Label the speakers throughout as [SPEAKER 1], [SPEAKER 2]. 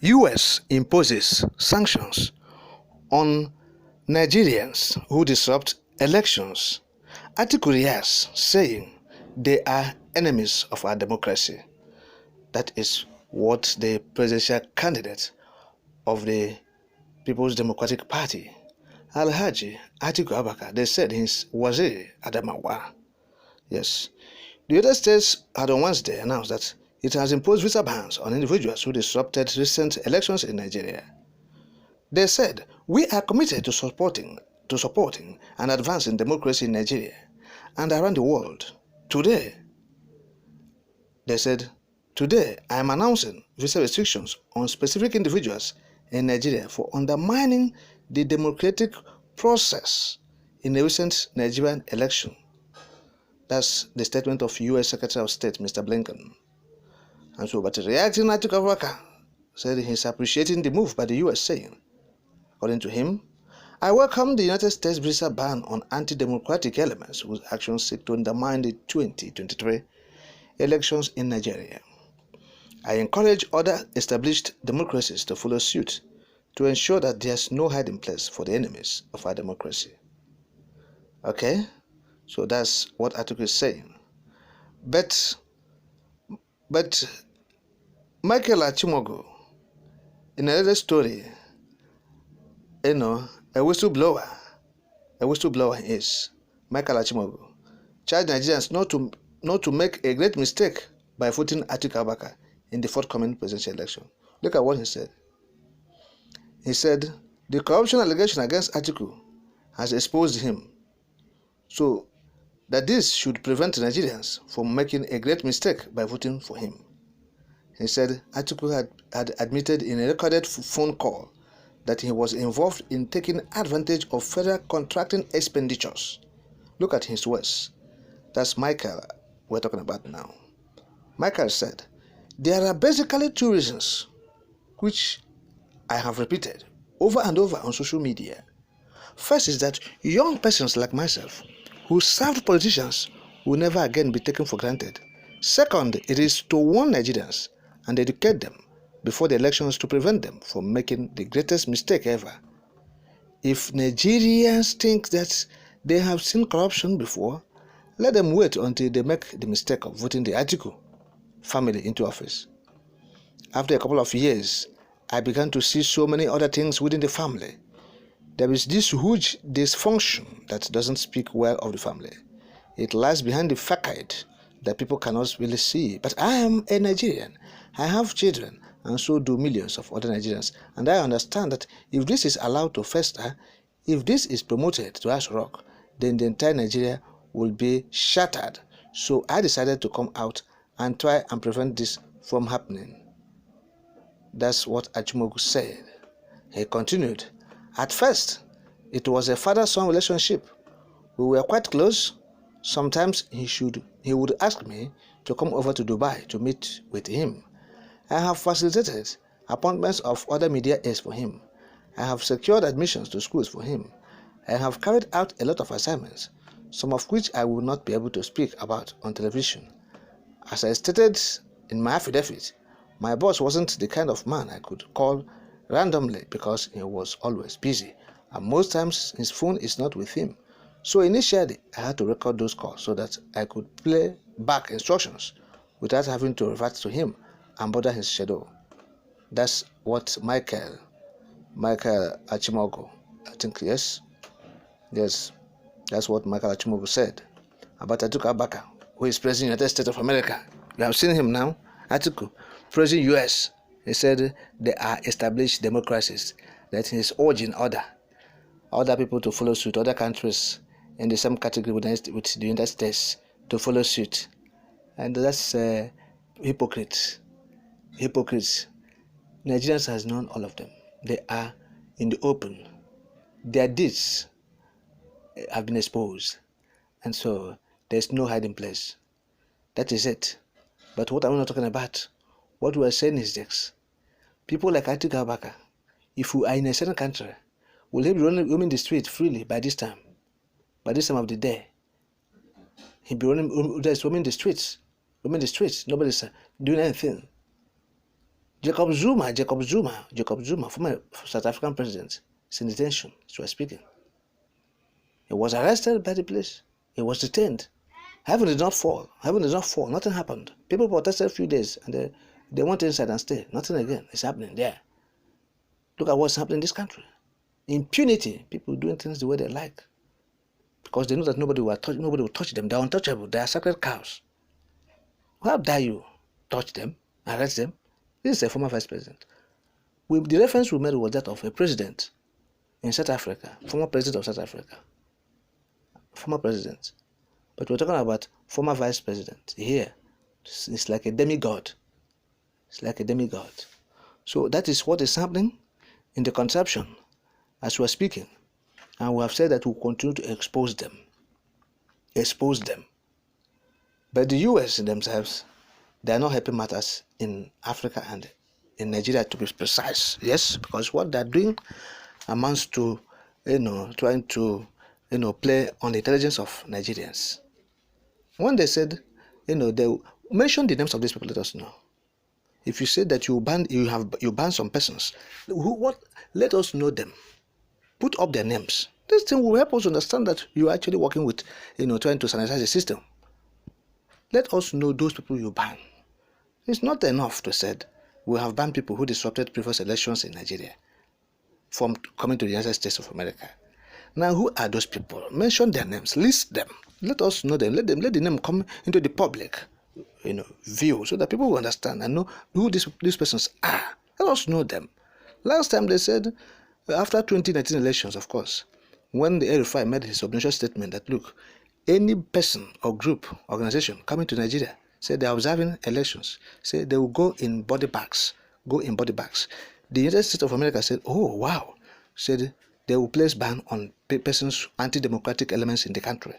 [SPEAKER 1] US imposes sanctions on Nigerians who disrupt elections. Atiku reacts, saying they are enemies of our democracy. That is what the presidential candidate of the People's Democratic Party, Alhaji Atiku Abubakar, they said his Waziri Adamawa. Yes. The United States had on Wednesday announced that it has imposed visa bans on individuals who disrupted recent elections in Nigeria. They said, "We are committed to supporting and advancing democracy in Nigeria and around the world. Today," they said, "today I am announcing visa restrictions on specific individuals in Nigeria for undermining the democratic process in the recent Nigerian election." That's the statement of U.S. Secretary of State, Mr. Blinken. And so, but reacting, Atiku Abubakar said he's appreciating the move by the U.S., saying, according to him, "I welcome the United States visa ban on anti-democratic elements whose actions seek to undermine the 2023 elections in Nigeria. I encourage other established democracies to follow suit to ensure that there's no hiding place for the enemies of our democracy." Okay, so that's what Atiku is saying. But Michael Achimogo, in another story, a whistleblower is Michael Achimogo, charged Nigerians not to make a great mistake by voting Atiku Abubakar in the forthcoming presidential election. Look at what he said. He said, "The corruption allegation against Atiku has exposed him, so that this should prevent Nigerians from making a great mistake by voting for him." He said Atiku had admitted in a recorded phone call that he was involved in taking advantage of federal contracting expenditures. Look at his words. That's Michael we're talking about now. Michael said, "There are basically two reasons which I have repeated over and over on social media. First is that young persons like myself who served politicians will never again be taken for granted. Second, it is to warn Nigerians and educate them before the elections to prevent them from making the greatest mistake ever. If Nigerians think that they have seen corruption before, let them wait until they make the mistake of voting the Atiku family into office. After a couple of years, I began to see so many other things within the family. There is this huge dysfunction that doesn't speak well of the family. It lies behind the facade that people cannot really see. But I am a Nigerian. I have children, and so do millions of other Nigerians. And I understand that if this is allowed to fester, if this is promoted to us rock, then the entire Nigeria will be shattered. So I decided to come out and try and prevent this from happening." That's what Achimogu said. He continued, "At first, it was a father-son relationship. We were quite close. Sometimes he would ask me to come over to Dubai to meet with him. I have facilitated appointments of other media aides for him. I have secured admissions to schools for him. I have carried out a lot of assignments, some of which I will not be able to speak about on television. As I stated in my affidavit, my boss wasn't the kind of man I could call randomly because he was always busy, and most times his phone is not with him. So initially, I had to record those calls so that I could play back instructions without having to revert to him and bother his schedule." That's what Michael Achimogo, I think, yes, that's what Michael Achimogo said about Atiku Abubakar, who is president of the United States of America. You have seen him now, Atiku, president US. He said they are established democracies, that he is urging other people to follow suit, other countries in the same category with the United States to follow suit. And that's hypocrites. Nigerians has known all of them. They are in the open. Their deeds have been exposed. And so there's no hiding place. That is it. But what I'm not talking about, what we are saying is this. People like Atiku Abubakar, if you are in a certain country, will he be roaming the street freely by this time? By this time of the day? He'll be roaming the streets. Nobody's doing anything. Jacob Zuma, former South African president, is in detention as we're speaking. He was arrested by the police. He was detained. Heaven did not fall. Nothing happened. People protested a few days and they went inside and stayed. Nothing again is happening there. Look at what's happening in this country. Impunity. People doing things the way they like. Because they know that nobody will touch them. They're untouchable. They are sacred cows. How dare you touch them, arrest them? This is a former vice president. The reference we made was that of a president in South Africa, former president of South Africa. Former president. But we're talking about former vice president. Here, it's like a demigod. It's like a demigod. So that is what is happening in the conception as we're speaking. And we have said that we'll continue to expose them. Expose them. But the US themselves, they are not helping matters in Africa and in Nigeria, to be precise. Yes, because what they're doing amounts to, trying to, play on the intelligence of Nigerians. When they said, they mention the names of these people, let us know. If you say that you ban some persons, let us know them. Put up their names. This thing will help us understand that you are actually working with, trying to sanitize the system. Let us know those people you ban. It's not enough to say we have banned people who disrupted previous elections in Nigeria from coming to the United States of America. Now, who are those people? Mention their names, list them. Let us know them. Let the name come into the public, view, so that people will understand and know who these persons are. Let us know them. Last time they said, after 2019 elections, of course, when the El-Rufai made his obnoxious statement that, look, any person or group, organization coming to Nigeria, say they are observing elections, say they will go in body bags. The United States of America said, oh, wow, said they will place ban on persons, anti-democratic elements in the country.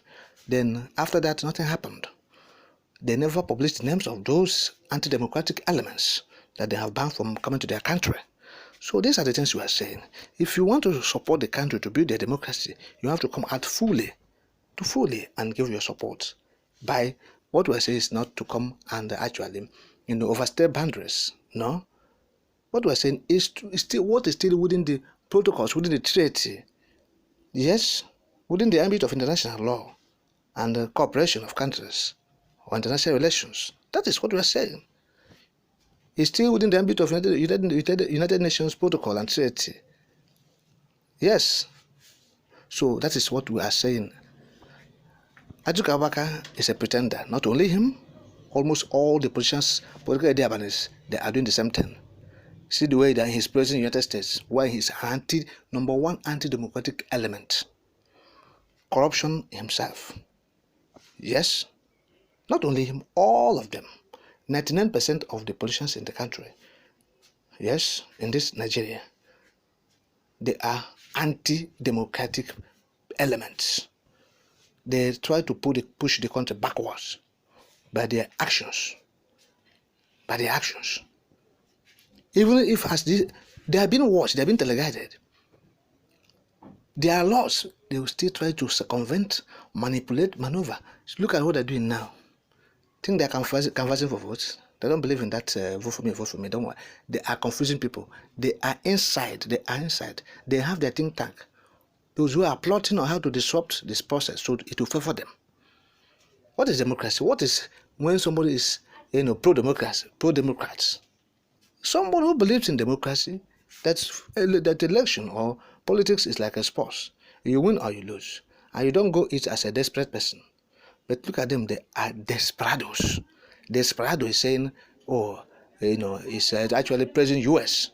[SPEAKER 1] Then after that, nothing happened. They never published the names of those anti-democratic elements that they have banned from coming to their country. So these are the things we are saying. If you want to support the country to build their democracy, you have to come out fully and give your support. By what we are saying is not to come and actually, overstep boundaries. No. What we are saying is still within the protocols, within the treaty. Yes, within the ambit of international law and the cooperation of countries or international relations. That is what we are saying. It's still within the ambit of United Nations protocol and treaty. Yes. So that is what we are saying. Atiku Abubakar is a pretender. Not only him, almost all the political idealists, they are doing the same thing. See the way that he's praising the United States, why he's number one anti-democratic element. Corruption himself. Yes. Not only him, all of them. 99% of the politicians in the country, yes, in this Nigeria, they are anti-democratic elements. They try to push the country backwards by their actions. Even if they have been watched, they have been teleguided. Their laws, they will still try to circumvent, manipulate, maneuver. Look at what they're doing now. Think they're canvassing for votes. They don't believe in that vote for me. Don't worry. They are confusing people. They are inside. They have their think tank. Those who are plotting on how to disrupt this process so it will favor them. What is democracy? What is when somebody is pro-democrats? Someone who believes in democracy, that election or politics is like a sport. You win or you lose. And you don't go it as a desperate person. But look at them, they are desperados. Desperado is saying, he's actually praising US.